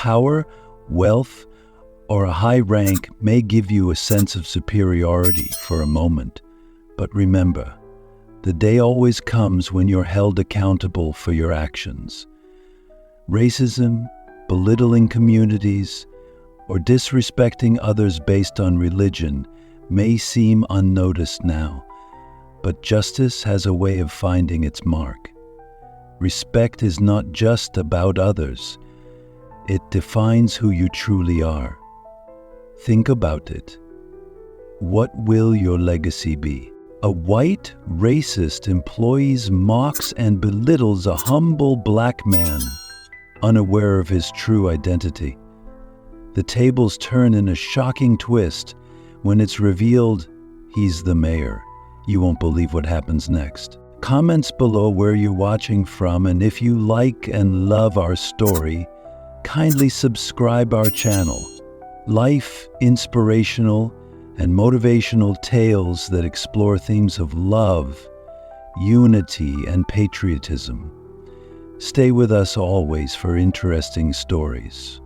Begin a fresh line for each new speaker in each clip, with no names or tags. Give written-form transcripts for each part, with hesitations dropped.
Power, wealth, or a high rank may give you a sense of superiority for a moment, but remember, the day always comes when you're held accountable for your actions. Racism, belittling communities, or disrespecting others based on religion may seem unnoticed now, but justice has a way of finding its mark. Respect is not just about others, it defines who you truly are. Think about it. What will your legacy be? A white, racist employee mocks and belittles a humble black man, unaware of his true identity. The tables turn in a shocking twist when it's revealed he's the mayor. You won't believe what happens next. Comments below where you're watching from, and if you like and love our story, kindly subscribe our channel. Life, inspirational, and motivational tales that explore themes of love, unity, and patriotism. Stay with us always for interesting stories.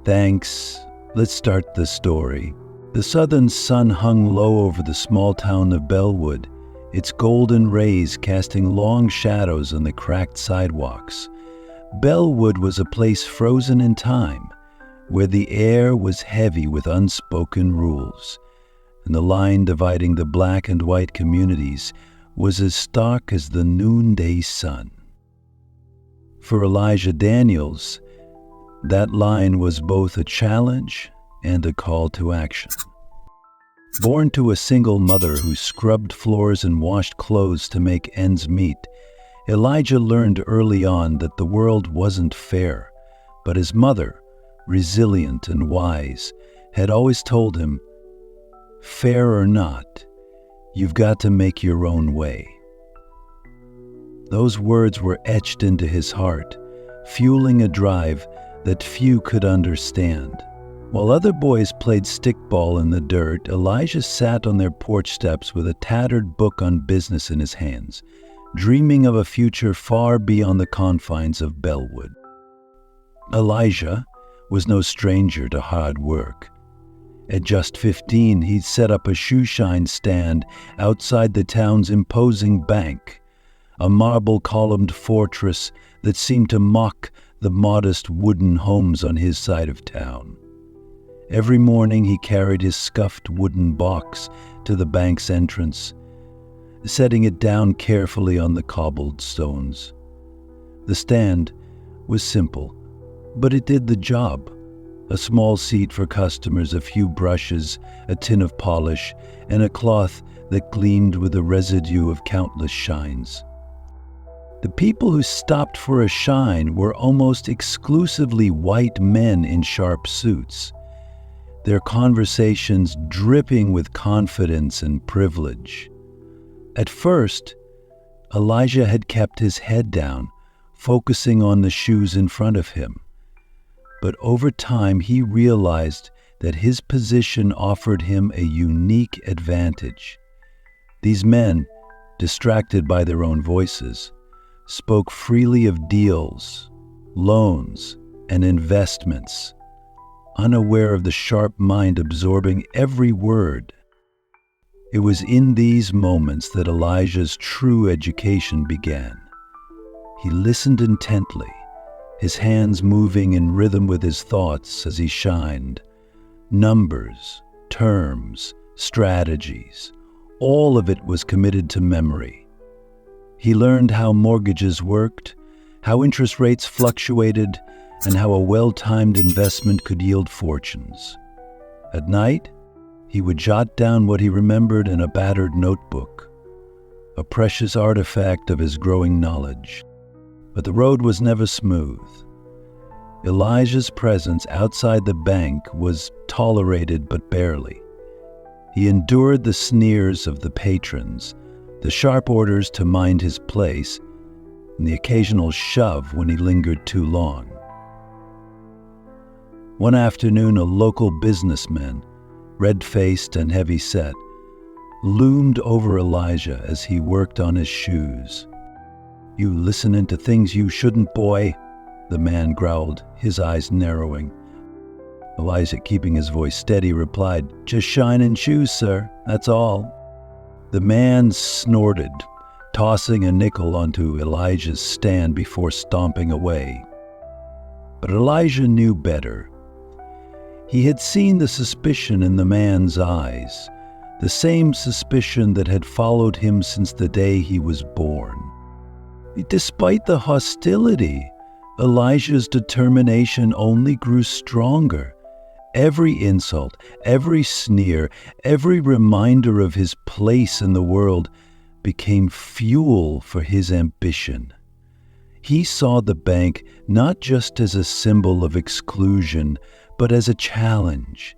Thanks. Let's start the story. The southern sun hung low over the small town of Bellwood, its golden rays casting long shadows on the cracked sidewalks. Bellwood was a place frozen in time, where the air was heavy with unspoken rules, and the line dividing the black and white communities was as stark as the noonday sun. For Elijah Daniels, that line was both a challenge and a call to action. Born to a single mother who scrubbed floors and washed clothes to make ends meet, Elijah learned early on that the world wasn't fair, but his mother, resilient and wise, had always told him, "Fair or not, you've got to make your own way." Those words were etched into his heart, fueling a drive that few could understand. While other boys played stickball in the dirt, Elijah sat on their porch steps with a tattered book on business in his hands, dreaming of a future far beyond the confines of Bellwood. Elijah was no stranger to hard work. At just 15, he'd set up a shoeshine stand outside the town's imposing bank, a marble-columned fortress that seemed to mock the modest wooden homes on his side of town. Every morning he carried his scuffed wooden box to the bank's entrance, setting it down carefully on the cobbled stones. The stand was simple, but it did the job. A small seat for customers, a few brushes, a tin of polish, and a cloth that gleamed with the residue of countless shines. The people who stopped for a shine were almost exclusively white men in sharp suits, their conversations dripping with confidence and privilege. At first, Elijah had kept his head down, focusing on the shoes in front of him. But over time, he realized that his position offered him a unique advantage. These men, distracted by their own voices, spoke freely of deals, loans, and investments, unaware of the sharp mind absorbing every word. It was in these moments that Elijah's true education began. He listened intently, his hands moving in rhythm with his thoughts as he shined. Numbers, terms, strategies, all of it was committed to memory. He learned how mortgages worked, how interest rates fluctuated, and how a well-timed investment could yield fortunes. At night, he would jot down what he remembered in a battered notebook, a precious artifact of his growing knowledge. But the road was never smooth. Elijah's presence outside the bank was tolerated but barely. He endured the sneers of the patrons, the sharp orders to mind his place, and the occasional shove when he lingered too long. One afternoon, a local businessman, red-faced and heavy-set, loomed over Elijah as he worked on his shoes. "You listening to things you shouldn't, boy?" the man growled, his eyes narrowing. Elijah, keeping his voice steady, replied, "Just shining shoes, sir, that's all." The man snorted, tossing a nickel onto Elijah's stand before stomping away. But Elijah knew better. He had seen the suspicion in the man's eyes, the same suspicion that had followed him since the day he was born. Despite the hostility, Elijah's determination only grew stronger. Every insult, every sneer, every reminder of his place in the world became fuel for his ambition. He saw the bank not just as a symbol of exclusion, but as a challenge.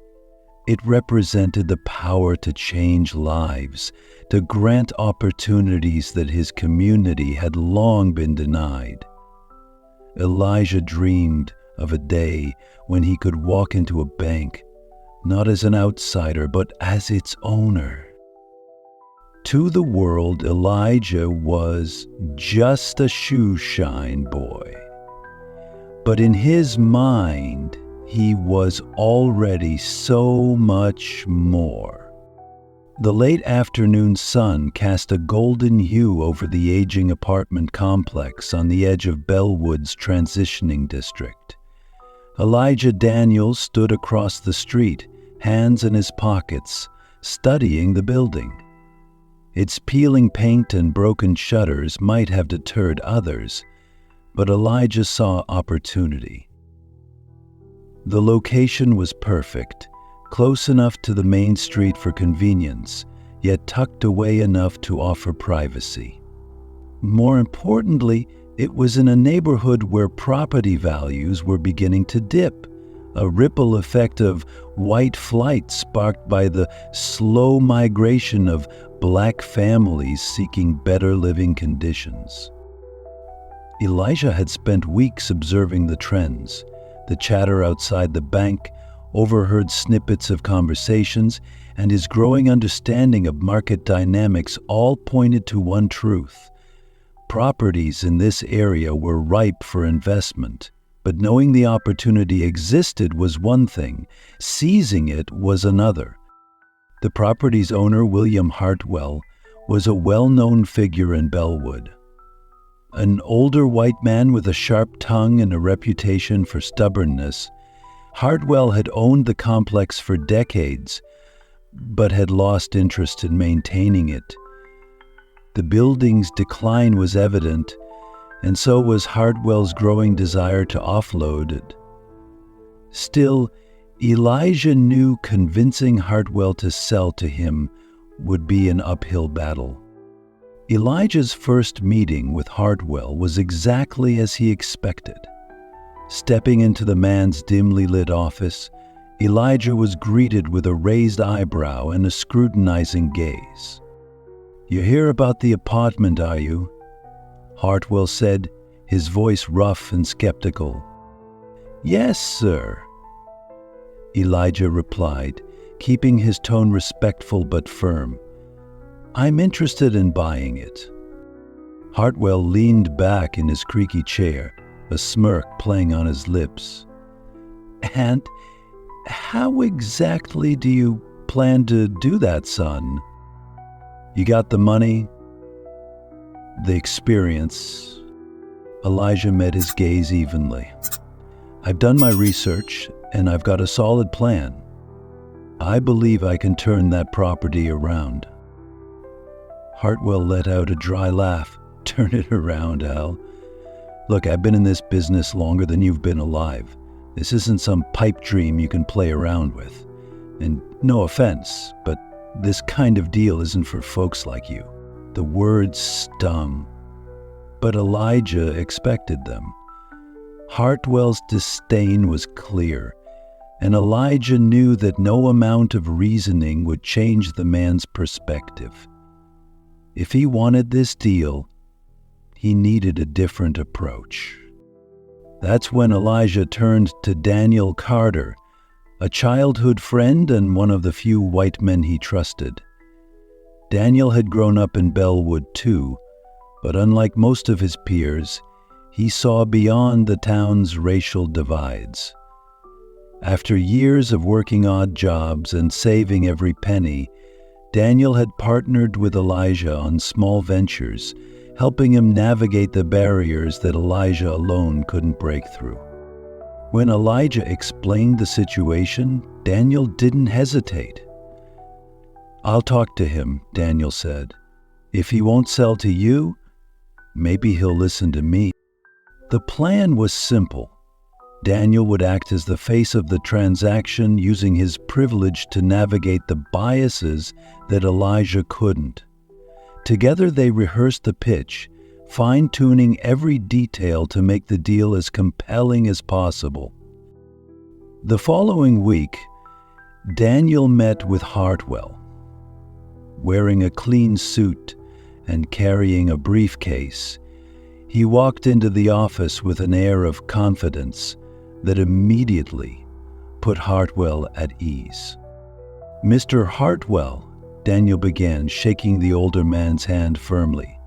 It represented the power to change lives, to grant opportunities that his community had long been denied. Elijah dreamed of a day when he could walk into a bank, not as an outsider, but as its owner. To the world, Elijah was just a shoeshine boy. But in his mind, he was already so much more. The late afternoon sun cast a golden hue over the aging apartment complex on the edge of Bellwood's transitioning district. Elijah Daniels stood across the street, hands in his pockets, studying the building. Its peeling paint and broken shutters might have deterred others, but Elijah saw opportunity. The location was perfect, close enough to the main street for convenience, yet tucked away enough to offer privacy. More importantly, it was in a neighborhood where property values were beginning to dip, a ripple effect of white flight sparked by the slow migration of Black families seeking better living conditions. Elijah had spent weeks observing the trends, the chatter outside the bank, overheard snippets of conversations, and his growing understanding of market dynamics all pointed to one truth. Properties in this area were ripe for investment, but knowing the opportunity existed was one thing, seizing it was another. The property's owner, William Hartwell, was a well-known figure in Bellwood. An older white man with a sharp tongue and a reputation for stubbornness, Hartwell had owned the complex for decades, but had lost interest in maintaining it. The building's decline was evident, and so was Hartwell's growing desire to offload it. Still, Elijah knew convincing Hartwell to sell to him would be an uphill battle. Elijah's first meeting with Hartwell was exactly as he expected. Stepping into the man's dimly lit office, Elijah was greeted with a raised eyebrow and a scrutinizing gaze. "You hear about the apartment, are you?" Hartwell said, his voice rough and skeptical. "Yes, sir," Elijah replied, keeping his tone respectful but firm. "I'm interested in buying it." Hartwell leaned back in his creaky chair, a smirk playing on his lips. "And how exactly do you plan to do that, son? You got the money? The experience?" Elijah met his gaze evenly. "I've done my research, and I've got a solid plan. I believe I can turn that property around." Hartwell let out a dry laugh. "Turn it around, Al. Look, I've been in this business longer than you've been alive. This isn't some pipe dream you can play around with. And no offense, but this kind of deal isn't for folks like you." The words stung, but Elijah expected them. Hartwell's disdain was clear, and Elijah knew that no amount of reasoning would change the man's perspective. If he wanted this deal, he needed a different approach. That's when Elijah turned to Daniel Carter, a childhood friend and one of the few white men he trusted. Daniel had grown up in Bellwood too, but unlike most of his peers, He saw beyond the town's racial divides. After years of working odd jobs and saving every penny, Daniel had partnered with Elijah on small ventures, helping him navigate the barriers that Elijah alone couldn't break through. When Elijah explained the situation, Daniel didn't hesitate. "I'll talk to him," Daniel said. "If he won't sell to you, maybe he'll listen to me." The plan was simple. Daniel would act as the face of the transaction, using his privilege to navigate the biases that Elijah couldn't. Together they rehearsed the pitch, fine-tuning every detail to make the deal as compelling as possible. The following week, Daniel met with Hartwell. Wearing a clean suit and carrying a briefcase, he walked into the office with an air of confidence that immediately put Hartwell at ease. "Mr. Hartwell," Daniel began, shaking the older man's hand firmly,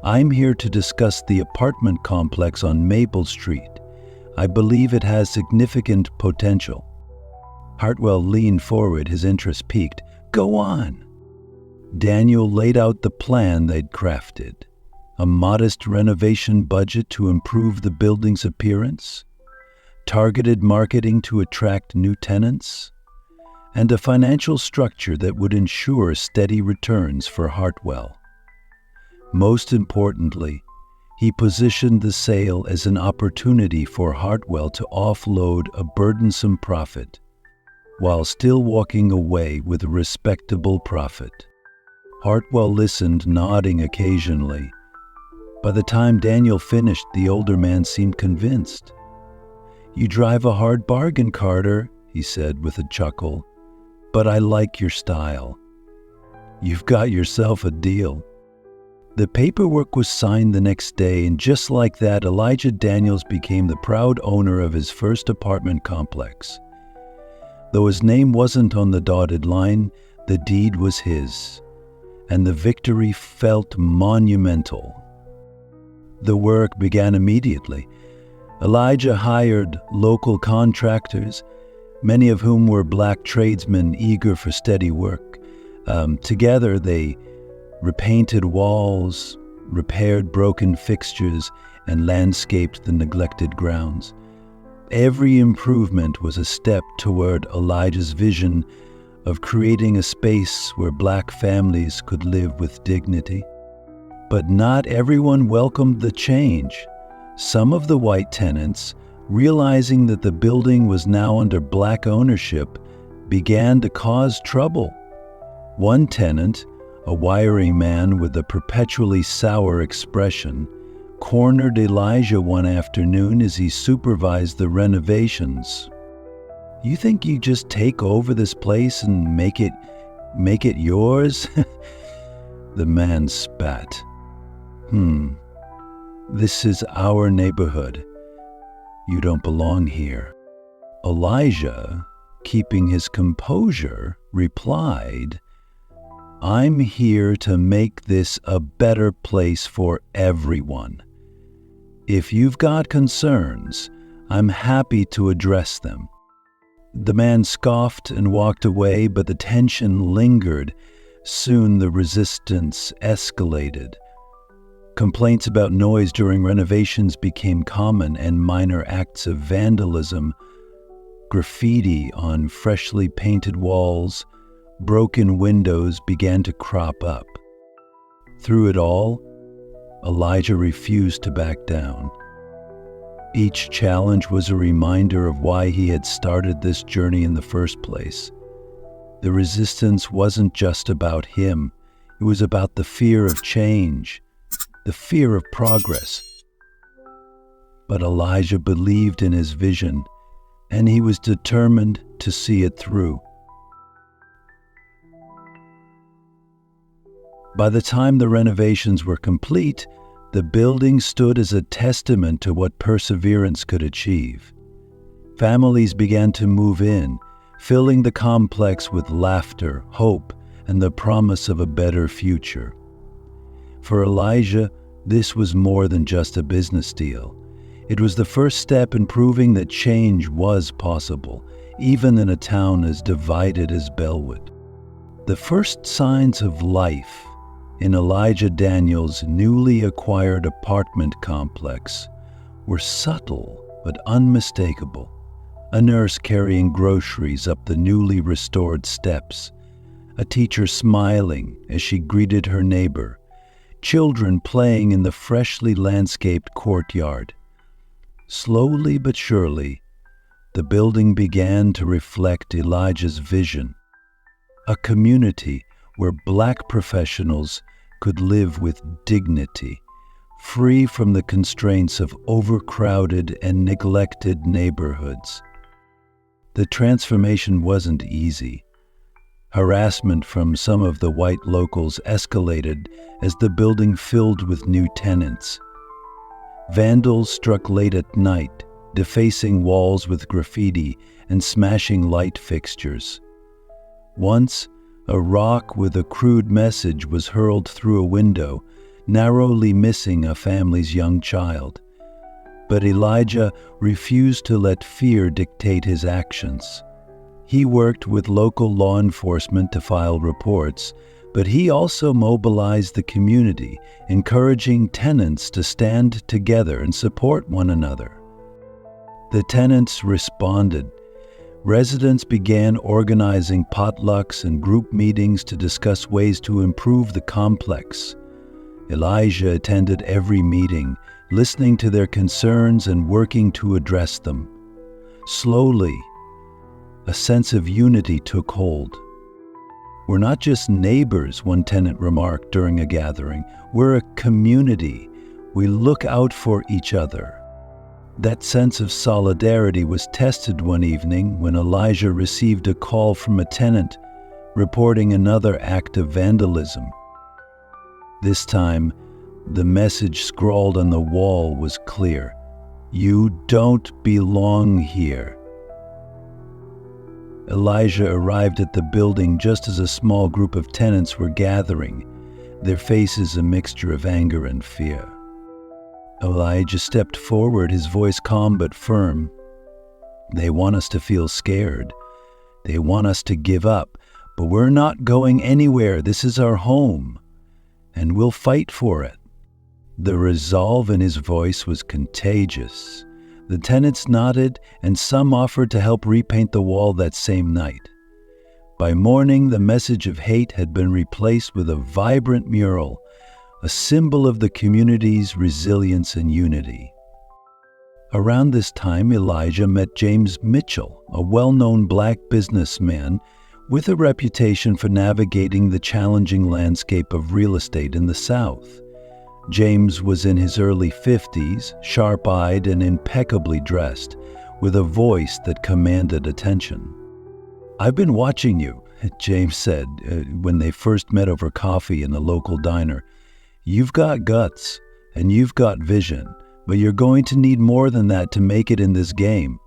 "I'm here to discuss the apartment complex on Maple Street. I believe it has significant potential." Hartwell leaned forward, his interest piqued. "Go on." Daniel laid out the plan they'd crafted. A modest renovation budget to improve the building's appearance, targeted marketing to attract new tenants, and a financial structure that would ensure steady returns for Hartwell. Most importantly, he positioned the sale as an opportunity for Hartwell to offload a burdensome profit, while still walking away with a respectable profit. Hartwell listened, nodding occasionally. By the time Daniel finished, the older man seemed convinced. "You drive a hard bargain, Carter," he said with a chuckle, "but I like your style. You've got yourself a deal." The paperwork was signed the next day, and just like that, Elijah Daniels became the proud owner of his first apartment complex. Though his name wasn't on the dotted line, the deed was his, and the victory felt monumental. The work began immediately. Elijah hired local contractors, many of whom were black tradesmen eager for steady work. Together they repainted walls, repaired broken fixtures, and landscaped the neglected grounds. Every improvement was a step toward Elijah's vision of creating a space where black families could live with dignity. But not everyone welcomed the change. Some of the white tenants, realizing that the building was now under black ownership, began to cause trouble. One tenant, a wiry man with a perpetually sour expression, cornered Elijah one afternoon as he supervised the renovations. "You think you just take over this place and make it yours?" The man spat. This is our neighborhood. You don't belong here." Elijah, keeping his composure, replied, "I'm here to make this a better place for everyone. If you've got concerns, I'm happy to address them." The man scoffed and walked away, but the tension lingered. Soon the resistance escalated. Complaints about noise during renovations became common, and minor acts of vandalism, graffiti on freshly painted walls, broken windows began to crop up. Through it all, Elijah refused to back down. Each challenge was a reminder of why he had started this journey in the first place. The resistance wasn't just about him. It was about the fear of change, the fear of progress. But Elijah believed in his vision, and he was determined to see it through. By the time the renovations were complete, the building stood as a testament to what perseverance could achieve. Families began to move in, filling the complex with laughter, hope, and the promise of a better future. For Elijah, this was more than just a business deal. It was the first step in proving that change was possible, even in a town as divided as Bellwood. The first signs of life in Elijah Daniels' newly acquired apartment complex were subtle but unmistakable. A nurse carrying groceries up the newly restored steps, a teacher smiling as she greeted her neighbor, children playing in the freshly landscaped courtyard. Slowly but surely, the building began to reflect Elijah's vision, a community where Black professionals could live with dignity, free from the constraints of overcrowded and neglected neighborhoods. The transformation wasn't easy. Harassment from some of the white locals escalated as the building filled with new tenants. Vandals struck late at night, defacing walls with graffiti and smashing light fixtures. Once, a rock with a crude message was hurled through a window, narrowly missing a family's young child. But Elijah refused to let fear dictate his actions. He worked with local law enforcement to file reports, but he also mobilized the community, encouraging tenants to stand together and support one another. The tenants responded. Residents began organizing potlucks and group meetings to discuss ways to improve the complex. Elijah attended every meeting, listening to their concerns and working to address them. Slowly, a sense of unity took hold. "We're not just neighbors," one tenant remarked during a gathering. "We're a community. We look out for each other." That sense of solidarity was tested one evening when Elijah received a call from a tenant reporting another act of vandalism. This time, the message scrawled on the wall was clear: "You don't belong here." Elijah arrived at the building just as a small group of tenants were gathering, their faces a mixture of anger and fear. Elijah stepped forward, his voice calm but firm. "They want us to feel scared. They want us to give up, but we're not going anywhere. This is our home, and we'll fight for it." The resolve in his voice was contagious. The tenants nodded, and some offered to help repaint the wall that same night. By morning, the message of hate had been replaced with a vibrant mural, a symbol of the community's resilience and unity. Around this time, Elijah met James Mitchell, a well-known Black businessman with a reputation for navigating the challenging landscape of real estate in the South. James was in his early 50s, sharp-eyed and impeccably dressed, with a voice that commanded attention. "I've been watching you," James said when they first met over coffee in the local diner. "You've got guts and you've got vision, but you're going to need more than that to make it in this game."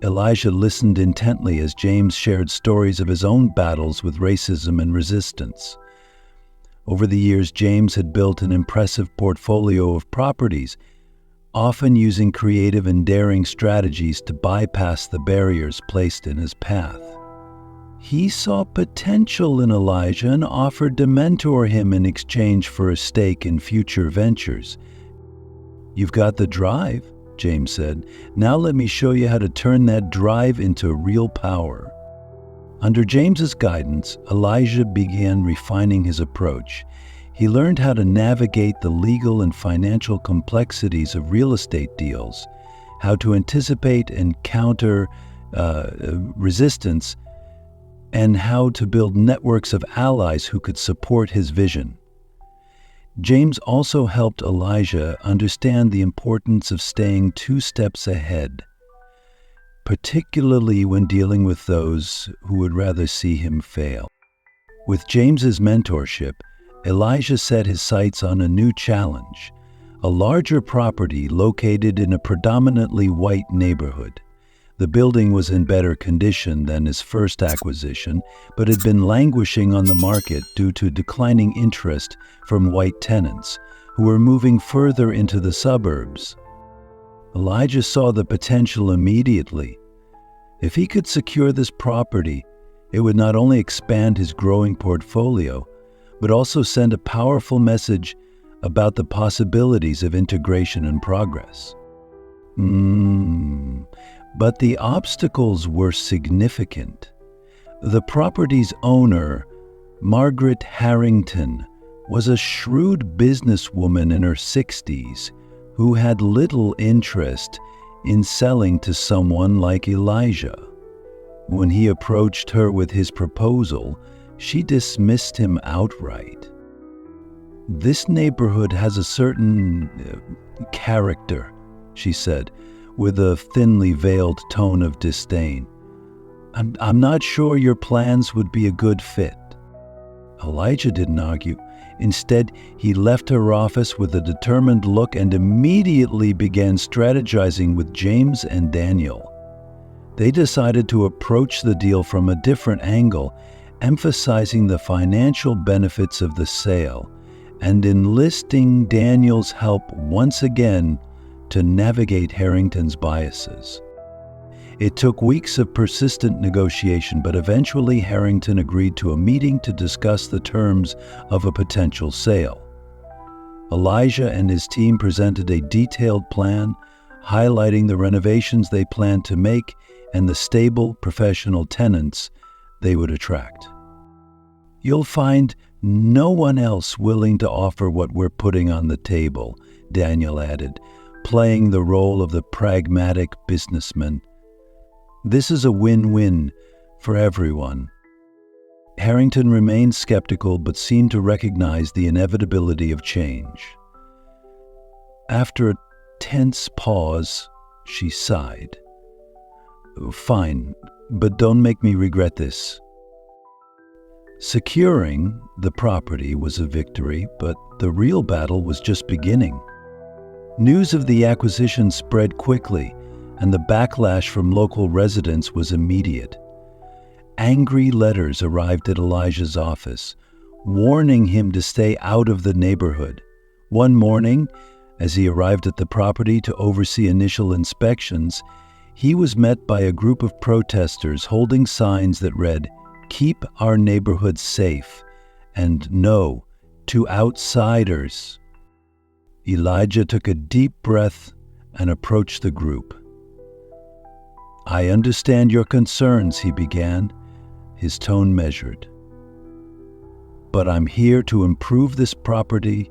Elijah listened intently as James shared stories of his own battles with racism and resistance. Over the years, James had built an impressive portfolio of properties, often using creative and daring strategies to bypass the barriers placed in his path. He saw potential in Elijah and offered to mentor him in exchange for a stake in future ventures. "You've got the drive," James said. "Now let me show you how to turn that drive into real power." Under James's guidance, Elijah began refining his approach. He learned how to navigate the legal and financial complexities of real estate deals, how to anticipate and counter resistance, and how to build networks of allies who could support his vision. James also helped Elijah understand the importance of staying 2 steps ahead, particularly when dealing with those who would rather see him fail. With James's mentorship, Elijah set his sights on a new challenge, a larger property located in a predominantly white neighborhood. The building was in better condition than his first acquisition, but had been languishing on the market due to declining interest from white tenants who were moving further into the suburbs. Elijah saw the potential immediately. If he could secure this property, it would not only expand his growing portfolio, but also send a powerful message about the possibilities of integration and progress. But the obstacles were significant. The property's owner, Margaret Harrington, was a shrewd businesswoman in her 60s who had little interest in selling to someone like Elijah. When he approached her with his proposal, she dismissed him outright. "This neighborhood has a certain character," she said, with a thinly veiled tone of disdain. I'm not sure your plans would be a good fit." Elijah didn't argue. Instead, he left her office with a determined look and immediately began strategizing with James and Daniel. They decided to approach the deal from a different angle, emphasizing the financial benefits of the sale and enlisting Daniel's help once again to navigate Harrington's biases. It took weeks of persistent negotiation, but eventually Harrington agreed to a meeting to discuss the terms of a potential sale. Elijah and his team presented a detailed plan, highlighting the renovations they planned to make and the stable, professional tenants they would attract. "You'll find no one else willing to offer what we're putting on the table," Daniel added, playing the role of the pragmatic businessman. "This is a win-win for everyone." Harrington remained skeptical but seemed to recognize the inevitability of change. After a tense pause, she sighed. "Fine, but don't make me regret this." Securing the property was a victory, but the real battle was just beginning. News of the acquisition spread quickly, and the backlash from local residents was immediate. Angry letters arrived at Elijah's office, warning him to stay out of the neighborhood. One morning, as he arrived at the property to oversee initial inspections, he was met by a group of protesters holding signs that read, "Keep our neighborhood safe," and "No to outsiders." Elijah took a deep breath and approached the group. "I understand your concerns," he began, his tone measured. "But I'm here to improve this property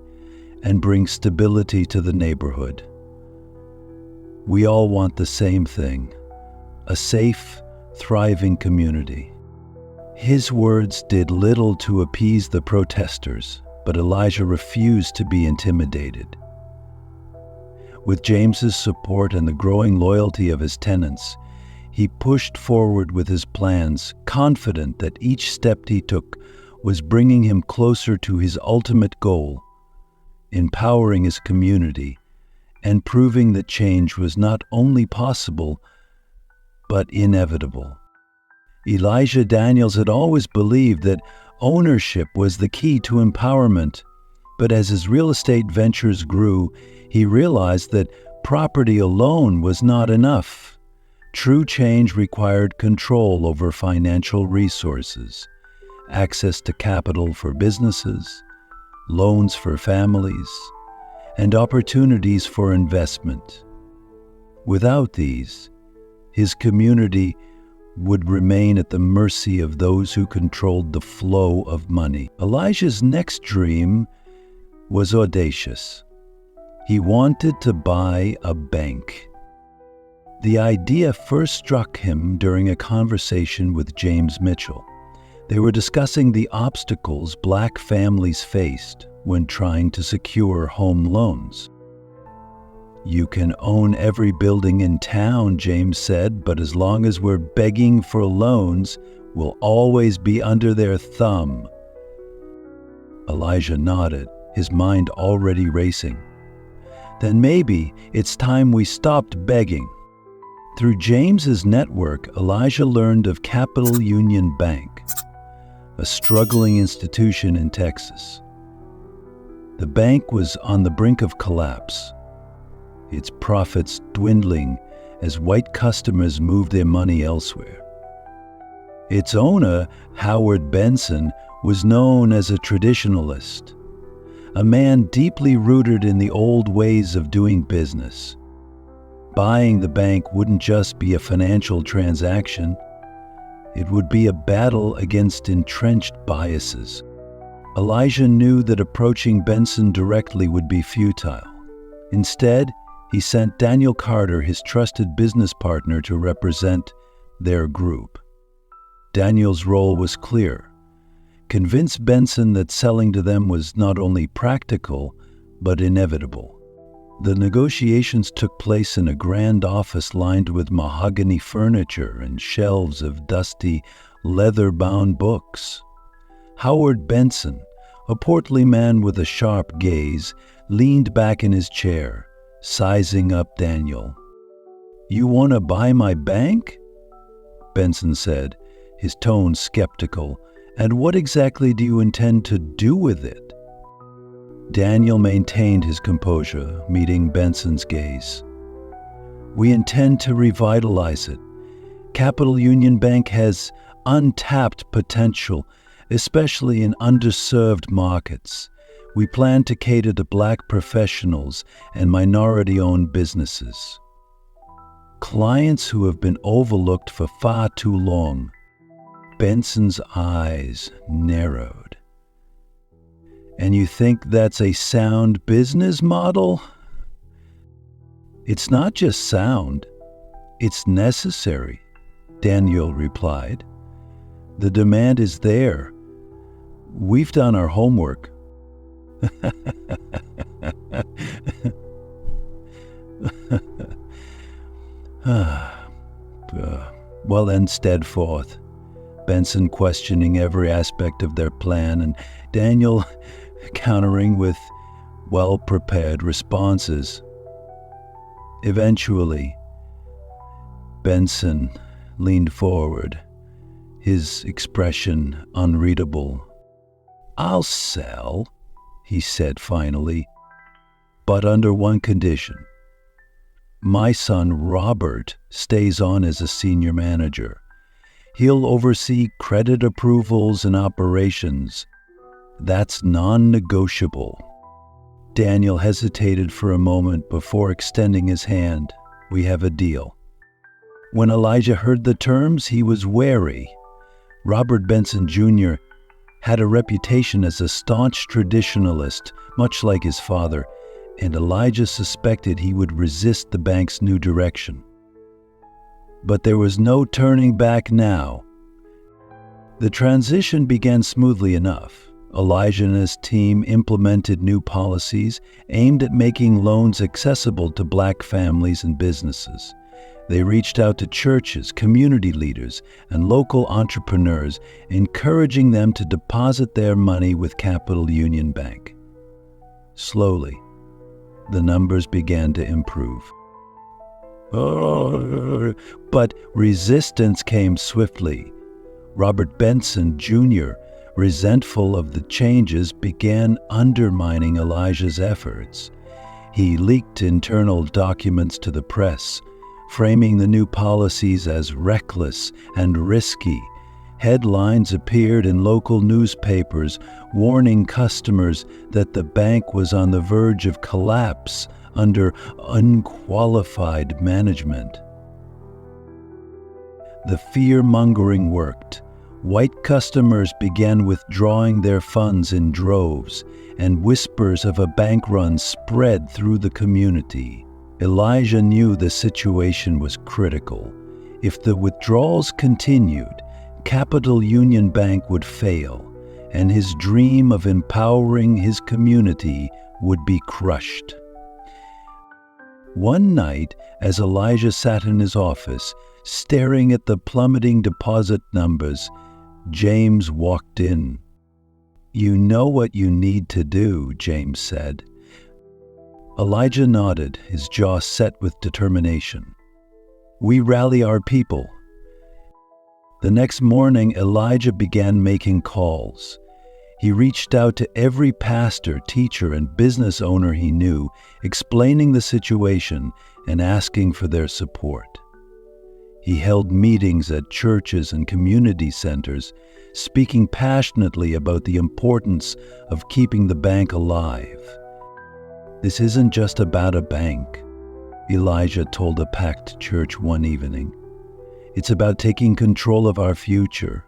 and bring stability to the neighborhood. We all want the same thing, a safe, thriving community." His words did little to appease the protesters, but Elijah refused to be intimidated. With James's support and the growing loyalty of his tenants, he pushed forward with his plans, confident that each step he took was bringing him closer to his ultimate goal, empowering his community and proving that change was not only possible, but inevitable. Elijah Daniels had always believed that ownership was the key to empowerment, but as his real estate ventures grew, he realized that property alone was not enough. True change required control over financial resources, access to capital for businesses, loans for families, and opportunities for investment. Without these, his community would remain at the mercy of those who controlled the flow of money. Elijah's next dream was audacious. He wanted to buy a bank. The idea first struck him during a conversation with James Mitchell. They were discussing the obstacles Black families faced when trying to secure home loans. "You can own every building in town," James said, "but as long as we're begging for loans, we'll always be under their thumb." Elijah nodded, his mind already racing. "Then maybe it's time we stopped begging." Through James's network, Elijah learned of Capital Union Bank, a struggling institution in Texas. The bank was on the brink of collapse. its profits dwindling as white customers moved their money elsewhere. Its owner, Howard Benson, was known as a traditionalist, a man deeply rooted in the old ways of doing business. Buying the bank wouldn't just be a financial transaction, it would be a battle against entrenched biases. Elijah knew that approaching Benson directly would be futile. Instead, he sent Daniel Carter, his trusted business partner, to represent their group. Daniel's role was clear: convince Benson that selling to them was not only practical, but inevitable. The negotiations took place in a grand office lined with mahogany furniture and shelves of dusty, leather-bound books. Howard Benson, a portly man with a sharp gaze, leaned back in his chair, sizing up Daniel. "You want to buy my bank?" Benson said, his tone skeptical. "And what exactly do you intend to do with it?" Daniel maintained his composure, meeting Benson's gaze. "We intend to revitalize it. Capital Union Bank has untapped potential, especially in underserved markets. We plan to cater to Black professionals and minority-owned businesses, clients who have been overlooked for far too long." Benson's eyes narrowed. "And you think that's a sound business model?" "It's not just sound, it's necessary," Daniel replied. "The demand is there. We've done our homework." Well then, steadforth, Benson questioning every aspect of their plan, and Daniel countering with well-prepared responses. Eventually, Benson leaned forward, his expression unreadable. "I'll sell," he said finally, "but under one condition. My son Robert stays on as a senior manager. He'll oversee credit approvals and operations. That's non-negotiable." Daniel hesitated for a moment before extending his hand. "We have a deal." When Elijah heard the terms, he was wary. Robert Benson Jr. had a reputation as a staunch traditionalist, much like his father, and Elijah suspected he would resist the bank's new direction. But there was no turning back now. The transition began smoothly enough. Elijah and his team implemented new policies aimed at making loans accessible to Black families and businesses. They reached out to churches, community leaders, and local entrepreneurs, encouraging them to deposit their money with Capital Union Bank. Slowly, the numbers began to improve. But resistance came swiftly. Robert Benson Jr., resentful of the changes, began undermining Elijah's efforts. He leaked internal documents to the press, framing the new policies as reckless and risky. Headlines appeared in local newspapers warning customers that the bank was on the verge of collapse under unqualified management. The fear-mongering worked. White customers began withdrawing their funds in droves, and whispers of a bank run spread through the community. Elijah knew the situation was critical. If the withdrawals continued, Capital Union Bank would fail, and his dream of empowering his community would be crushed. One night, as Elijah sat in his office, staring at the plummeting deposit numbers, James walked in. "You know what you need to do," James said. Elijah nodded, his jaw set with determination. "We rally our people." The next morning, Elijah began making calls. He reached out to every pastor, teacher, and business owner he knew, explaining the situation and asking for their support. He held meetings at churches and community centers, speaking passionately about the importance of keeping the bank alive. "This isn't just about a bank," Elijah told a packed church one evening. "It's about taking control of our future.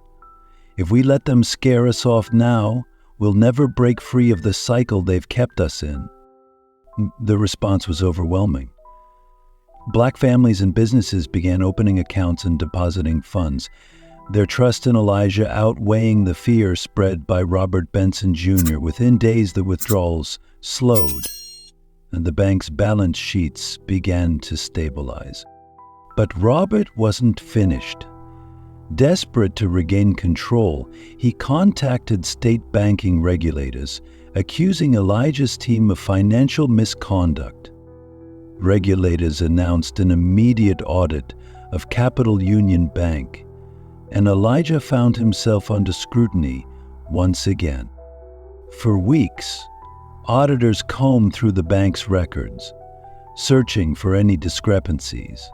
If we let them scare us off now, we'll never break free of the cycle they've kept us in." The response was overwhelming. Black families and businesses began opening accounts and depositing funds, their trust in Elijah outweighing the fear spread by Robert Benson Jr. Within days, the withdrawals slowed, and the bank's balance sheets began to stabilize. But Robert wasn't finished. Desperate to regain control, he contacted state banking regulators, accusing Elijah's team of financial misconduct. Regulators announced an immediate audit of Capital Union Bank, and Elijah found himself under scrutiny once again. For weeks, auditors combed through the bank's records, searching for any discrepancies.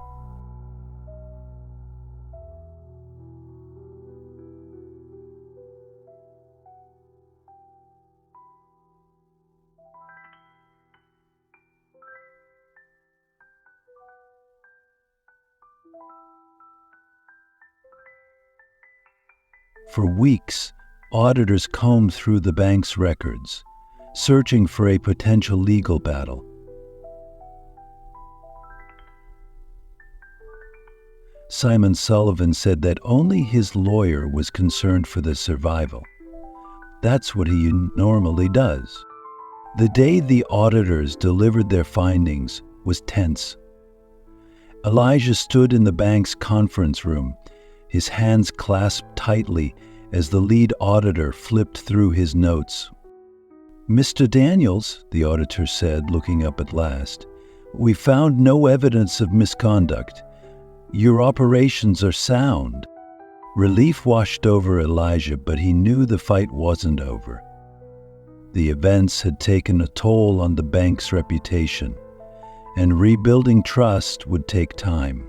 For weeks, auditors combed through the bank's records, searching for a potential legal battle. Simon Sullivan said that only his lawyer was concerned for the survival. That's what he normally does. The day the auditors delivered their findings was tense. Elijah stood in the bank's conference room, his hands clasped tightly as the lead auditor flipped through his notes. "Mr. Daniels," the auditor said, looking up at last, "we found no evidence of misconduct. Your operations are sound." Relief washed over Elijah, but he knew the fight wasn't over. The events had taken a toll on the bank's reputation, and rebuilding trust would take time.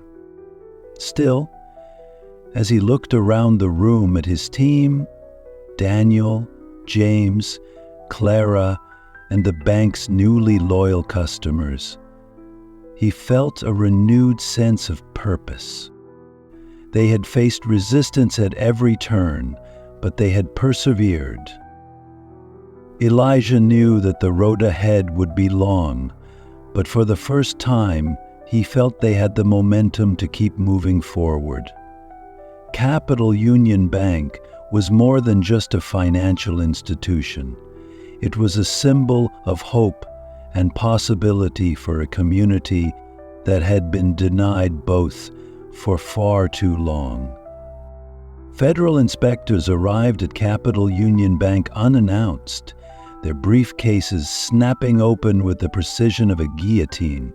Still, as he looked around the room at his team, Daniel, James, Clara, and the bank's newly loyal customers, he felt a renewed sense of purpose. They had faced resistance at every turn, but they had persevered. Elijah knew that the road ahead would be long, but for the first time, he felt they had the momentum to keep moving forward. Capital Union Bank was more than just a financial institution. It was a symbol of hope and possibility for a community that had been denied both for far too long. Federal inspectors arrived at Capital Union Bank unannounced, their briefcases snapping open with the precision of a guillotine.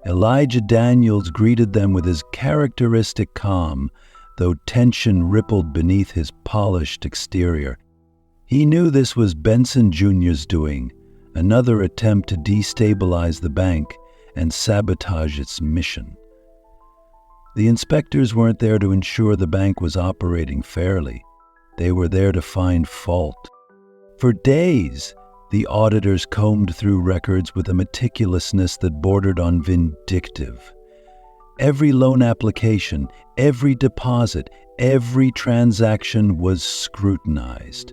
Elijah Daniels greeted them with his characteristic calm, though tension rippled beneath his polished exterior. He knew this was Benson Jr.'s doing, another attempt to destabilize the bank and sabotage its mission. The inspectors weren't there to ensure the bank was operating fairly. They were there to find fault. For days, the auditors combed through records with a meticulousness that bordered on vindictive. Every loan application, every deposit, every transaction was scrutinized.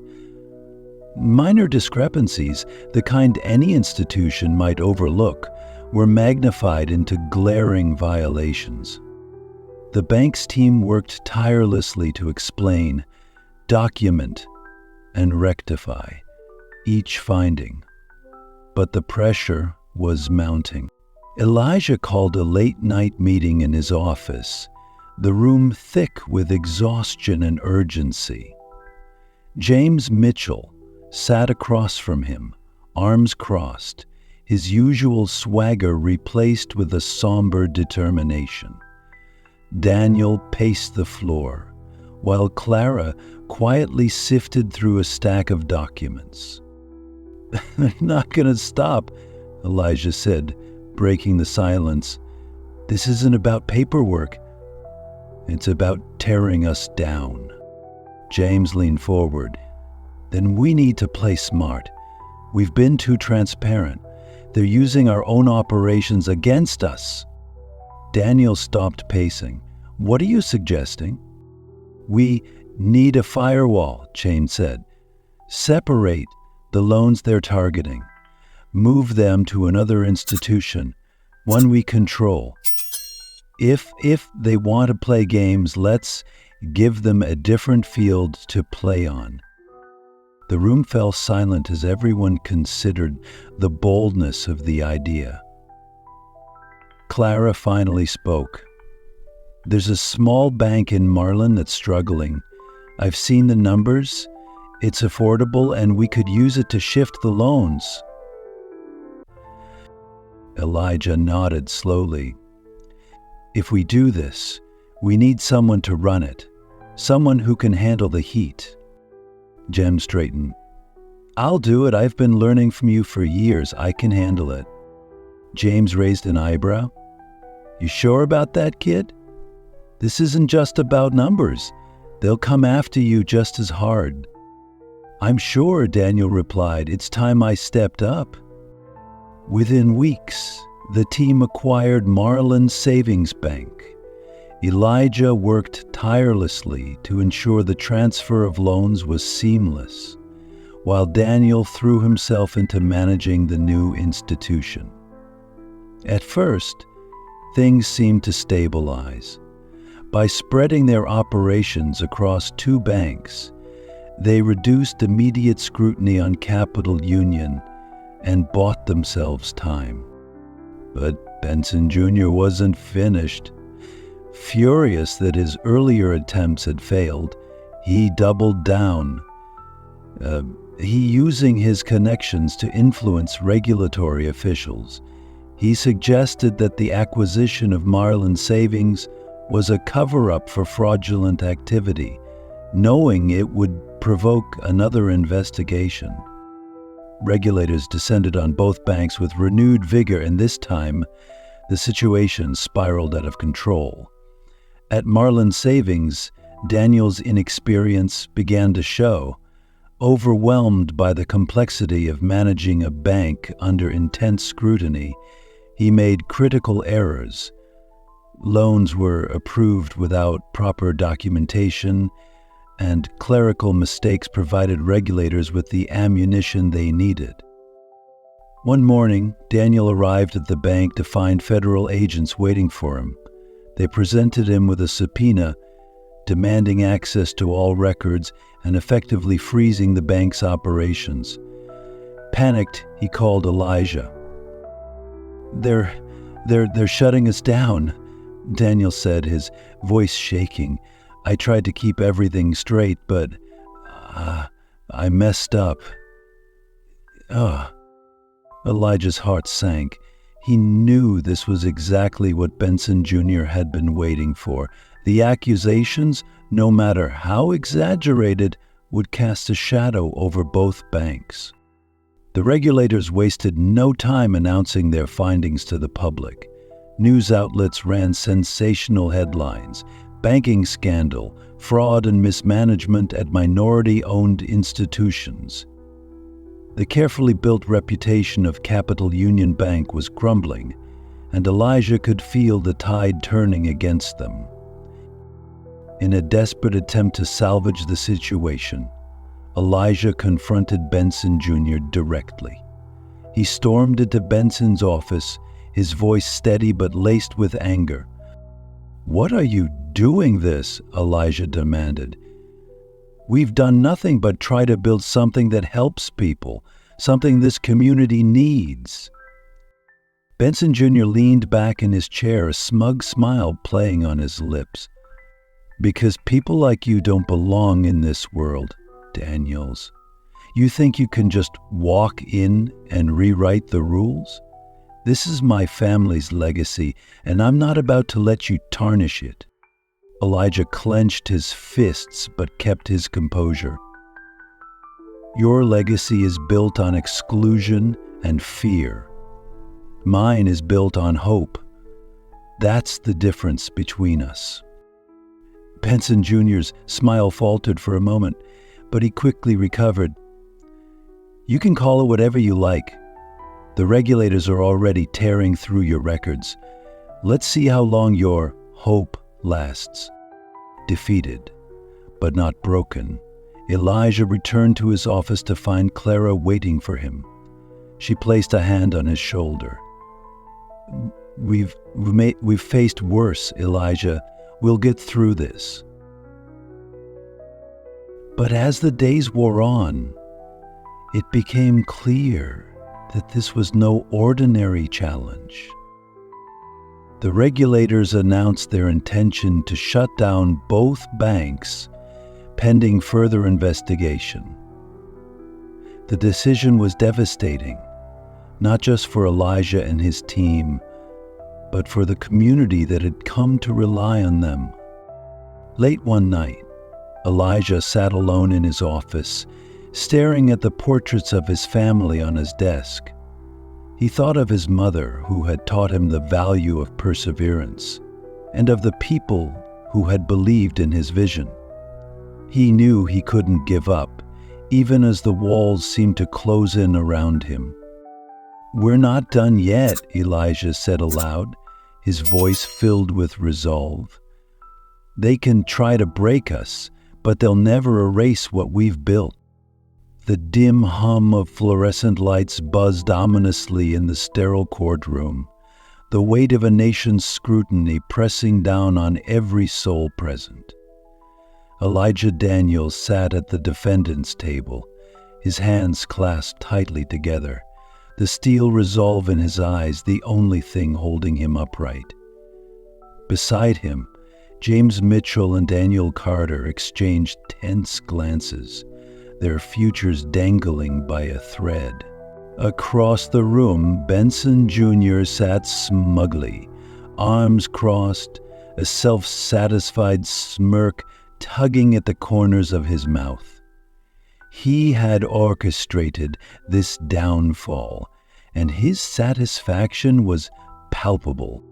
Minor discrepancies, the kind any institution might overlook, were magnified into glaring violations. The bank's team worked tirelessly to explain, document, and rectify each finding. But the pressure was mounting. Elijah called a late-night meeting in his office, the room thick with exhaustion and urgency. James Mitchell sat across from him, arms crossed, his usual swagger replaced with a somber determination. Daniel paced the floor, while Clara quietly sifted through a stack of documents. "They're not going to stop," Elijah said, breaking the silence. "This isn't about paperwork. It's about tearing us down." James leaned forward. "Then we need to play smart. We've been too transparent. They're using our own operations against us." Daniel stopped pacing. "What are you suggesting?" "We need a firewall," James said. "Separate the loans they're targeting. Move them to another institution, one we control. If they want to play games, let's give them a different field to play on." The room fell silent as everyone considered the boldness of the idea. Clara finally spoke. "There's a small bank in Marlin that's struggling. I've seen the numbers. It's affordable, and we could use it to shift the loans." Elijah nodded slowly. "If we do this, we need someone to run it, someone who can handle the heat." Jem straightened. "I'll do it. I've been learning from you for years. I can handle it." James raised an eyebrow. "You sure about that, kid? This isn't just about numbers. They'll come after you just as hard." "I'm sure," Daniel replied. "It's time I stepped up." Within weeks, the team acquired Marlin Savings Bank. Elijah worked tirelessly to ensure the transfer of loans was seamless, while Daniel threw himself into managing the new institution. At first, things seemed to stabilize. By spreading their operations across two banks, they reduced immediate scrutiny on Capital Union and bought themselves time. But Benson Jr. wasn't finished. Furious that his earlier attempts had failed, he doubled down. Using his connections to influence regulatory officials. He suggested that the acquisition of Marlin Savings was a cover-up for fraudulent activity, knowing it would provoke another investigation. Regulators descended on both banks with renewed vigor, and this time, the situation spiraled out of control. At Marlin Savings, Daniel's inexperience began to show. Overwhelmed by the complexity of managing a bank under intense scrutiny, he made critical errors. Loans were approved without proper documentation, and clerical mistakes provided regulators with the ammunition they needed. One morning, Daniel arrived at the bank to find federal agents waiting for him. They presented him with a subpoena, demanding access to all records and effectively freezing the bank's operations. Panicked, he called Elijah. They're shutting us down," Daniel said, his voice shaking. "I tried to keep everything straight, but I messed up." Elijah's heart sank. He knew this was exactly what Benson Jr. had been waiting for. The accusations, no matter how exaggerated, would cast a shadow over both banks. The regulators wasted no time announcing their findings to the public. News outlets ran sensational headlines: banking scandal, fraud and mismanagement at minority-owned institutions. The carefully built reputation of Capital Union Bank was crumbling, and Elijah could feel the tide turning against them. In a desperate attempt to salvage the situation, Elijah confronted Benson Jr. directly. He stormed into Benson's office, his voice steady but laced with anger. "What are you doing this?" Elijah demanded. "We've done nothing but try to build something that helps people, something this community needs." Benson Jr. leaned back in his chair, a smug smile playing on his lips. "Because people like you don't belong in this world, Daniels. You think you can just walk in and rewrite the rules? This is my family's legacy, and I'm not about to let you tarnish it." Elijah clenched his fists but kept his composure. Your legacy is built on exclusion and fear. Mine is built on hope. That's the difference between us. Benson Jr.'s smile faltered for a moment, but he quickly recovered. You can call it whatever you like. The regulators are already tearing through your records. Let's see how long your hope lasts. Defeated, but not broken, Elijah returned to his office to find Clara waiting for him. She placed a hand on his shoulder. We've faced worse, Elijah. We'll get through this. But as the days wore on, it became clear that this was no ordinary challenge. The regulators announced their intention to shut down both banks pending further investigation. The decision was devastating, not just for Elijah and his team, but for the community that had come to rely on them. Late one night, Elijah sat alone in his office, staring at the portraits of his family on his desk. He thought of his mother, who had taught him the value of perseverance, and of the people who had believed in his vision. He knew he couldn't give up, even as the walls seemed to close in around him. "We're not done yet," Elijah said aloud, his voice filled with resolve. "They can try to break us, but they'll never erase what we've built." The dim hum of fluorescent lights buzzed ominously in the sterile courtroom, the weight of a nation's scrutiny pressing down on every soul present. Elijah Daniels sat at the defendant's table, his hands clasped tightly together, the steel resolve in his eyes the only thing holding him upright. Beside him, James Mitchell and Daniel Carter exchanged tense glances, their futures dangling by a thread. Across the room, Benson Jr. sat smugly, arms crossed, a self-satisfied smirk tugging at the corners of his mouth. He had orchestrated this downfall, and his satisfaction was palpable.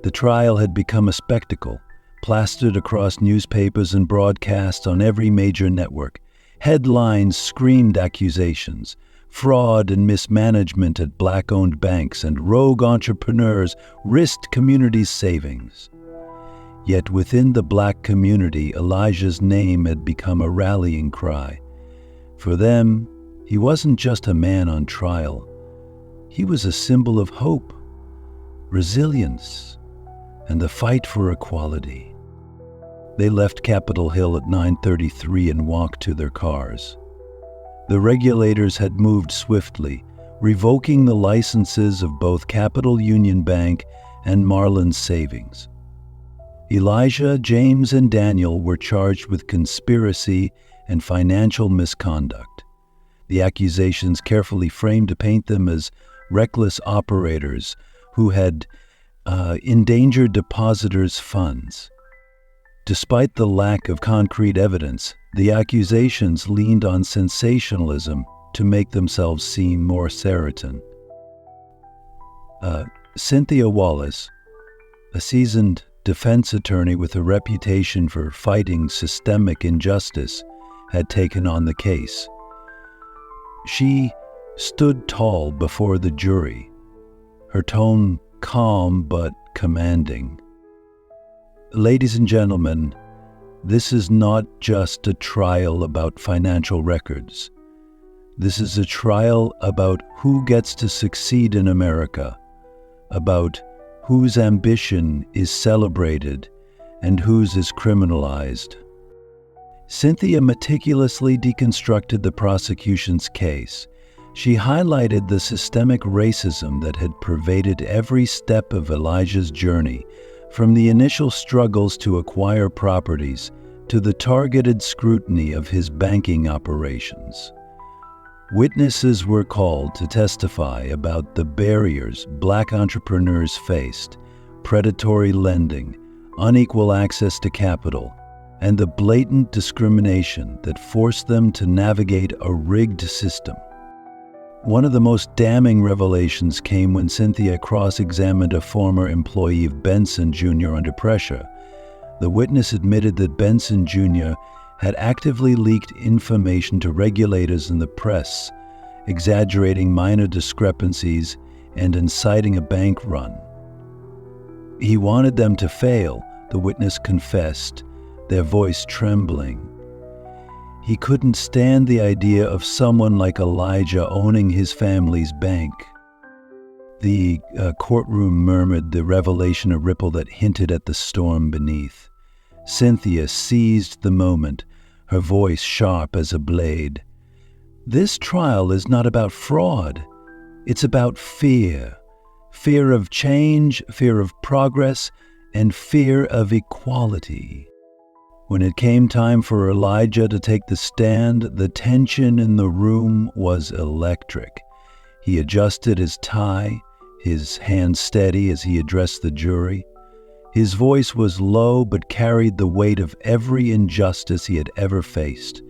The trial had become a spectacle, plastered across newspapers and broadcast on every major network. Headlines screamed accusations, fraud and mismanagement at black-owned banks, and rogue entrepreneurs risked communities' savings. Yet within the black community, Elijah's name had become a rallying cry. For them, he wasn't just a man on trial. He was a symbol of hope, resilience, and the fight for equality. They left Capitol Hill at 9:33 and walked to their cars. The regulators had moved swiftly, revoking the licenses of both Capital Union Bank and Marlin Savings. Elijah, James, and Daniel were charged with conspiracy and financial misconduct. The accusations carefully framed to paint them as reckless operators who had endangered depositors' funds. Despite the lack of concrete evidence, the accusations leaned on sensationalism to make themselves seem more certain. Cynthia Wallace, a seasoned defense attorney with a reputation for fighting systemic injustice, had taken on the case. She stood tall before the jury, her tone calm but commanding. "Ladies and gentlemen, this is not just a trial about financial records. This is a trial about who gets to succeed in America, about whose ambition is celebrated and whose is criminalized." Cynthia meticulously deconstructed the prosecution's case. She highlighted the systemic racism that had pervaded every step of Elijah's journey, from the initial struggles to acquire properties to the targeted scrutiny of his banking operations. Witnesses were called to testify about the barriers black entrepreneurs faced: predatory lending, unequal access to capital, and the blatant discrimination that forced them to navigate a rigged system. One of the most damning revelations came when Cynthia cross-examined a former employee of Benson Jr. under pressure. The witness admitted that Benson Jr. had actively leaked information to regulators and the press, exaggerating minor discrepancies and inciting a bank run. He wanted them to fail, the witness confessed, their voice trembling. He couldn't stand the idea of someone like Elijah owning his family's bank. The courtroom murmured, the revelation a ripple that hinted at the storm beneath. Cynthia seized the moment, her voice sharp as a blade. This trial is not about fraud. It's about fear. Fear of change, fear of progress, and fear of equality. When it came time for Elijah to take the stand, the tension in the room was electric. He adjusted his tie, his hand steady as he addressed the jury. His voice was low but carried the weight of every injustice he had ever faced.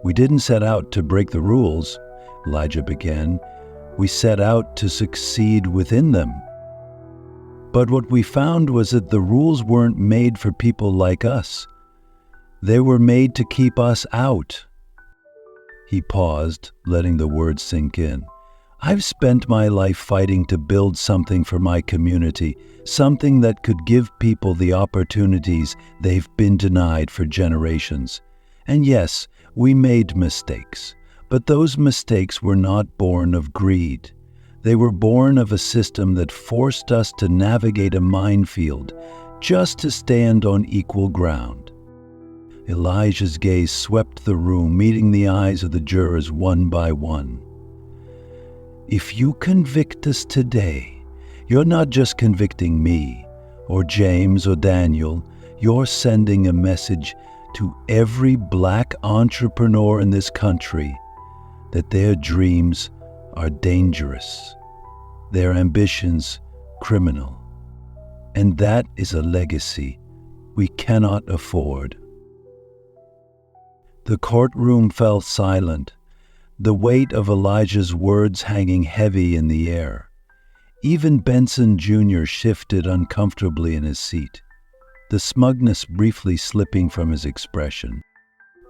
"We didn't set out to break the rules," Elijah began. "We set out to succeed within them. But what we found was that the rules weren't made for people like us. They were made to keep us out." He paused, letting the words sink in. "I've spent my life fighting to build something for my community, something that could give people the opportunities they've been denied for generations. And yes, we made mistakes, but those mistakes were not born of greed. They were born of a system that forced us to navigate a minefield just to stand on equal ground." Elijah's gaze swept the room, meeting the eyes of the jurors one by one. "If you convict us today, you're not just convicting me, or James or Daniel. You're sending a message to every black entrepreneur in this country that their dreams are dangerous, their ambitions criminal. And that is a legacy we cannot afford." The courtroom fell silent, the weight of Elijah's words hanging heavy in the air. Even Benson Jr. shifted uncomfortably in his seat, the smugness briefly slipping from his expression.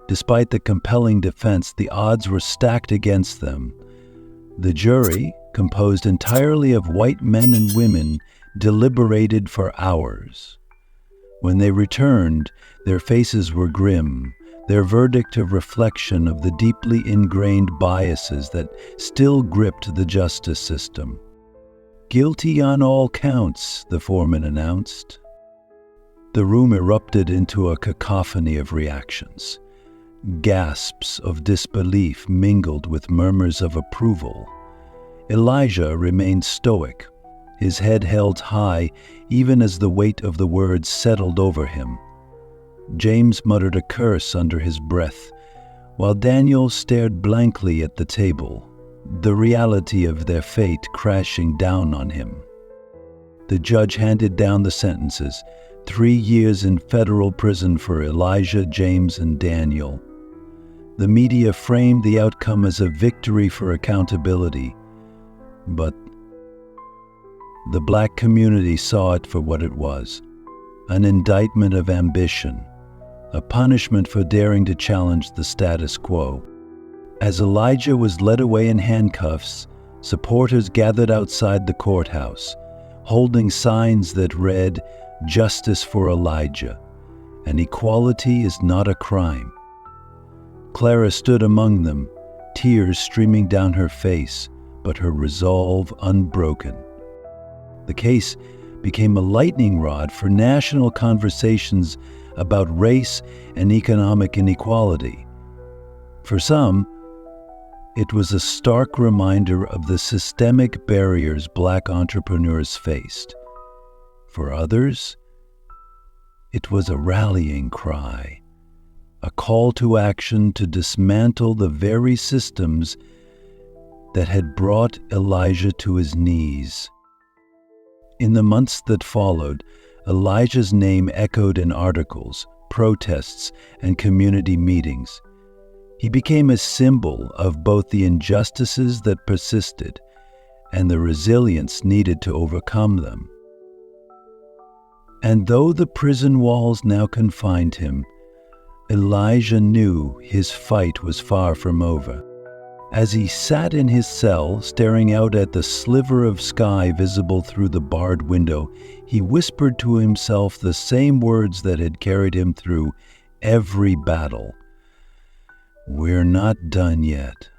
Despite the compelling defense, the odds were stacked against them. The jury, composed entirely of white men and women, deliberated for hours. When they returned, their faces were grim, their verdict a reflection of the deeply ingrained biases that still gripped the justice system. "Guilty on all counts," the foreman announced. The room erupted into a cacophony of reactions. Gasps of disbelief mingled with murmurs of approval. Elijah remained stoic, his head held high even as the weight of the words settled over him. James muttered a curse under his breath, while Daniel stared blankly at the table, the reality of their fate crashing down on him. The judge handed down the sentences: 3 years in federal prison for Elijah, James, and Daniel. The media framed the outcome as a victory for accountability, but the black community saw it for what it was: an indictment of ambition, a punishment for daring to challenge the status quo. As Elijah was led away in handcuffs, supporters gathered outside the courthouse, holding signs that read, "Justice for Elijah," and "Equality is not a crime." Clara stood among them, tears streaming down her face, but her resolve unbroken. The case became a lightning rod for national conversations about race and economic inequality. For some, it was a stark reminder of the systemic barriers black entrepreneurs faced. For others, it was a rallying cry, a call to action to dismantle the very systems that had brought Elijah to his knees. In the months that followed, Elijah's name echoed in articles, protests, and community meetings. He became a symbol of both the injustices that persisted and the resilience needed to overcome them. And though the prison walls now confined him, Elijah knew his fight was far from over. As he sat in his cell, staring out at the sliver of sky visible through the barred window, he whispered to himself the same words that had carried him through every battle. "We're not done yet."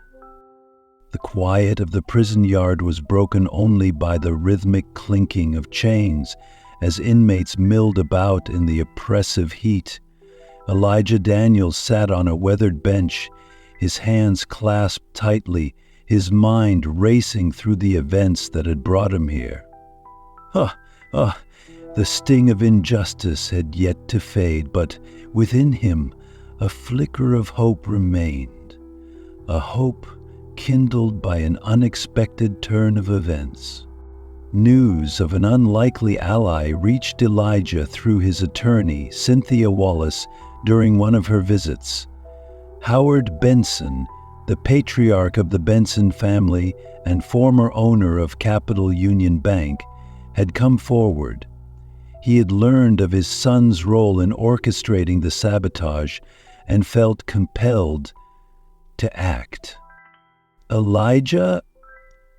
The quiet of the prison yard was broken only by the rhythmic clinking of chains as inmates milled about in the oppressive heat. Elijah Daniels sat on a weathered bench, his hands clasped tightly, his mind racing through the events that had brought him here. The sting of injustice had yet to fade, but within him a flicker of hope remained, a hope kindled by an unexpected turn of events. News of an unlikely ally reached Elijah through his attorney, Cynthia Wallace, during one of her visits. Howard Benson, the patriarch of the Benson family and former owner of Capital Union Bank, had come forward. He had learned of his son's role in orchestrating the sabotage and felt compelled to act. "Elijah,"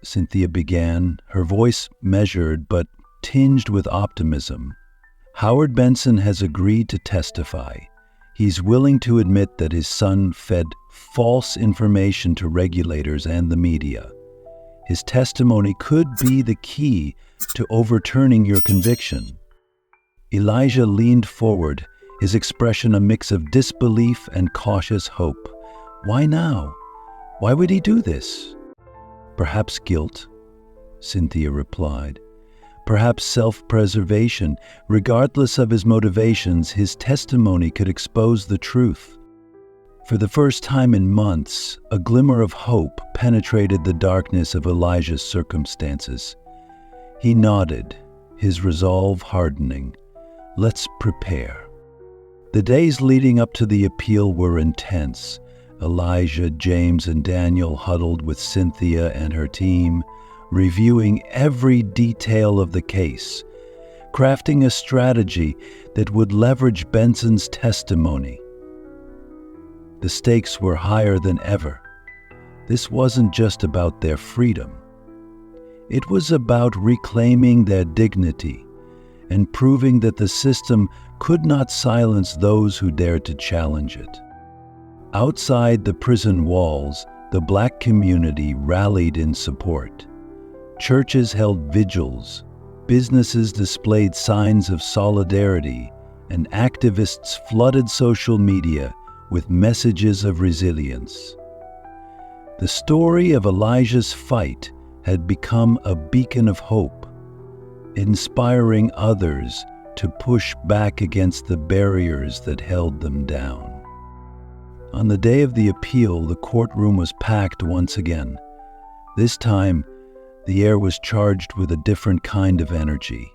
Cynthia began, her voice measured but tinged with optimism, "Howard Benson has agreed to testify. He's willing to admit that his son fed false information to regulators and the media. His testimony could be the key to overturning your conviction." Elijah leaned forward, his expression a mix of disbelief and cautious hope. Why now? Why would he do this? "Perhaps guilt," Cynthia replied. "Perhaps self-preservation. Regardless of his motivations, his testimony could expose the truth." For the first time in months, a glimmer of hope penetrated the darkness of Elijah's circumstances. He nodded, his resolve hardening. "Let's prepare." The days leading up to the appeal were intense. Elijah, James, and Daniel huddled with Cynthia and her team, reviewing every detail of the case, crafting a strategy that would leverage Benson's testimony. The stakes were higher than ever. This wasn't just about their freedom. It was about reclaiming their dignity and proving that the system could not silence those who dared to challenge it. Outside the prison walls, the Black community rallied in support. Churches held vigils, businesses displayed signs of solidarity, and activists flooded social media with messages of resilience. The story of Elijah's fight had become a beacon of hope, inspiring others to push back against the barriers that held them down. On the day of the appeal, the courtroom was packed once again. This time, the air was charged with a different kind of energy.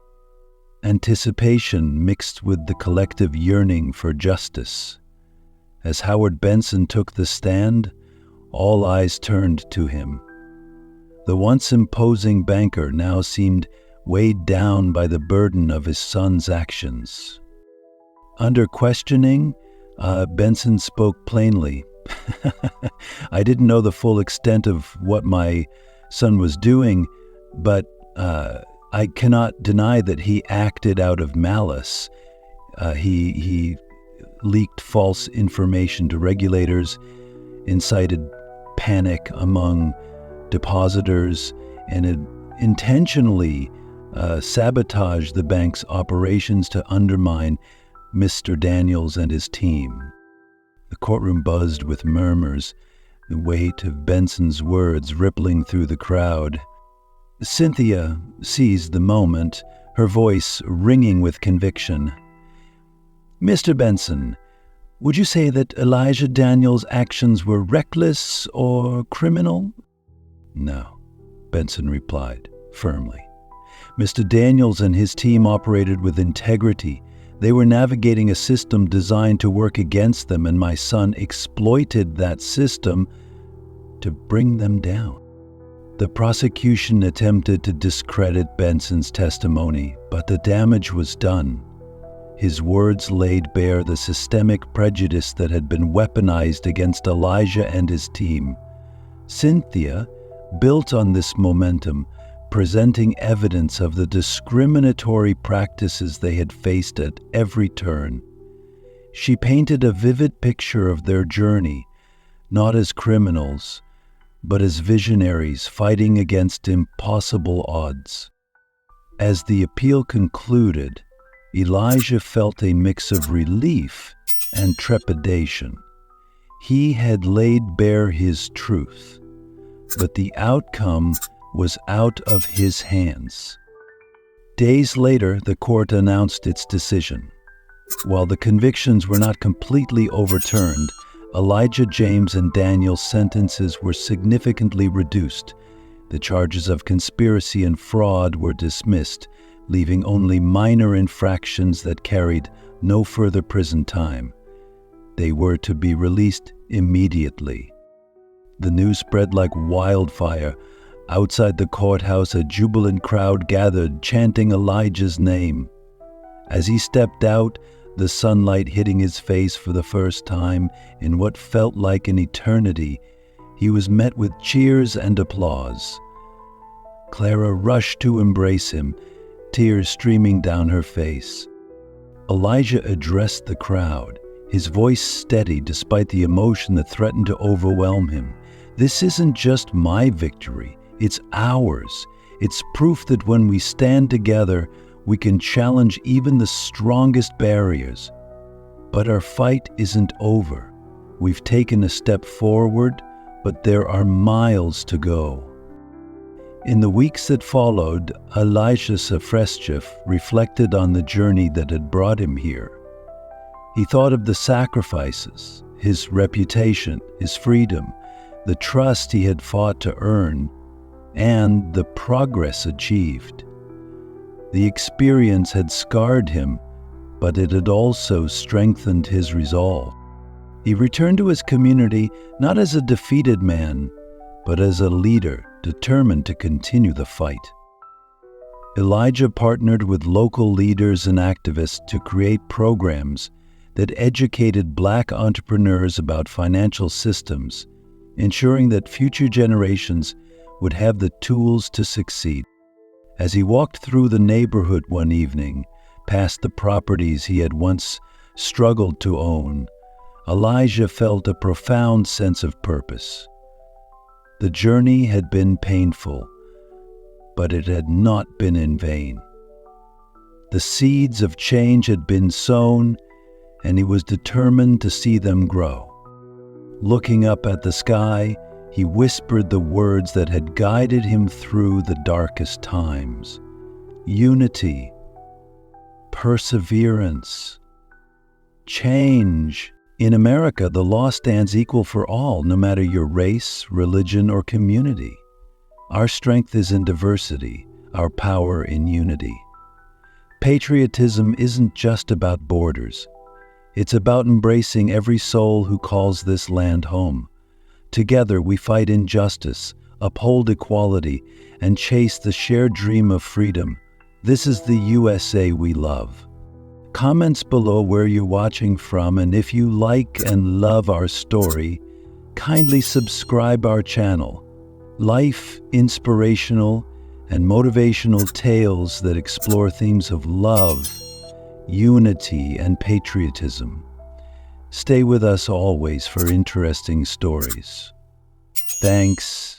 Anticipation mixed with the collective yearning for justice. As Howard Benson took the stand, all eyes turned to him. The once imposing banker now seemed weighed down by the burden of his son's actions. Under questioning, Benson spoke plainly. "I didn't know the full extent of what my son was doing, but I cannot deny that he acted out of malice. He leaked false information to regulators, incited panic among depositors, and it intentionally sabotaged the bank's operations to undermine Mr. Daniels and his team." The courtroom buzzed with murmurs, the weight of Benson's words rippling through the crowd. Cynthia seized the moment, her voice ringing with conviction. "Mr. Benson, would you say that Elijah Daniels' actions were reckless or criminal?" "No," Benson replied firmly. Mr. Daniels and his team operated with integrity. They were navigating a system designed to work against them, and my son exploited that system to bring them down. The prosecution attempted to discredit Benson's testimony, but the damage was done. His words laid bare the systemic prejudice that had been weaponized against Elijah and his team. Cynthia built on this momentum, presenting evidence of the discriminatory practices they had faced at every turn. She painted a vivid picture of their journey, not as criminals, but as visionaries fighting against impossible odds. As the appeal concluded, Elijah felt a mix of relief and trepidation. He had laid bare his truth, but the outcome was out of his hands. Days later, the court announced its decision. While the convictions were not completely overturned, Elijah, James, and Daniel's sentences were significantly reduced. The charges of conspiracy and fraud were dismissed, leaving only minor infractions that carried no further prison time. They were to be released immediately. The news spread like wildfire. Outside the courthouse, a jubilant crowd gathered, chanting Elijah's name. As he stepped out, the sunlight hitting his face for the first time in what felt like an eternity, he was met with cheers and applause. Clara rushed to embrace him, tears streaming down her face. Elijah addressed the crowd, his voice steady despite the emotion that threatened to overwhelm him. This isn't just my victory, it's ours. It's proof that when we stand together, we can challenge even the strongest barriers. But our fight isn't over. We've taken a step forward, but there are miles to go. In the weeks that followed, Elijah Safreschev reflected on the journey that had brought him here. He thought of the sacrifices, his reputation, his freedom, the trust he had fought to earn, and the progress achieved. The experience had scarred him, but it had also strengthened his resolve. He returned to his community not as a defeated man, but as a leader determined to continue the fight. Elijah partnered with local leaders and activists to create programs that educated Black entrepreneurs about financial systems, ensuring that future generations would have the tools to succeed. As he walked through the neighborhood one evening, past the properties he had once struggled to own, Elijah felt a profound sense of purpose. The journey had been painful, but it had not been in vain. The seeds of change had been sown, and he was determined to see them grow. Looking up at the sky, he whispered the words that had guided him through the darkest times: unity, perseverance, change. In America, the law stands equal for all, no matter your race, religion, or community. Our strength is in diversity, our power in unity. Patriotism isn't just about borders. It's about embracing every soul who calls this land home. Together we fight injustice, uphold equality, and chase the shared dream of freedom. This is the USA we love. Comments below where you're watching from, and if you like and love our story, kindly subscribe our channel. Life, inspirational, and motivational tales that explore themes of love, unity, and patriotism. Stay with us always for interesting stories. Thanks.